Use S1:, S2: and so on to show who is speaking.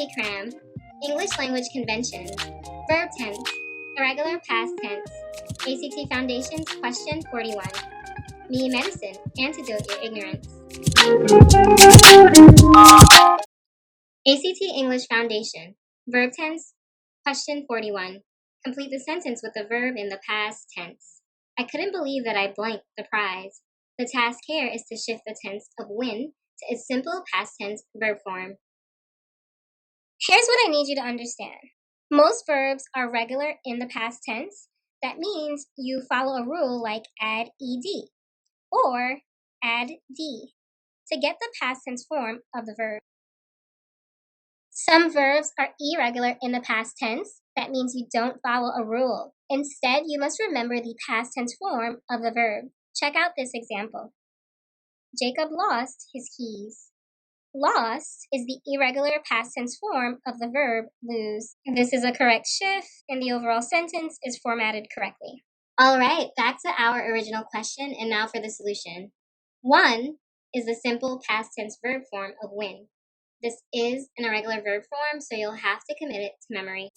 S1: Mini Cram, English Language Convention, Verb Tense, Irregular Past Tense, ACT Foundations Question 41, Me Medicine, Antidote Your Ignorance. ACT English Foundation, Verb Tense, Question 41. Complete the sentence with the verb in the past tense. I couldn't believe that I blanked the prize. The task here is to shift the tense of win to its simple past tense verb form. Here's what I need you to understand. Most verbs are regular in the past tense. That means you follow a rule like add ed or add d to get the past tense form of the verb. Some verbs are irregular in the past tense. That means you don't follow a rule. Instead, you must remember the past tense form of the verb. Check out this example. Jacob lost his keys. Lost is the irregular past tense form of the verb lose. This is a correct shift, and the overall sentence is formatted correctly. All right, back to our original question, and now for the solution. 1 is the simple past tense verb form of win. This is an irregular verb form, so you'll have to commit it to memory.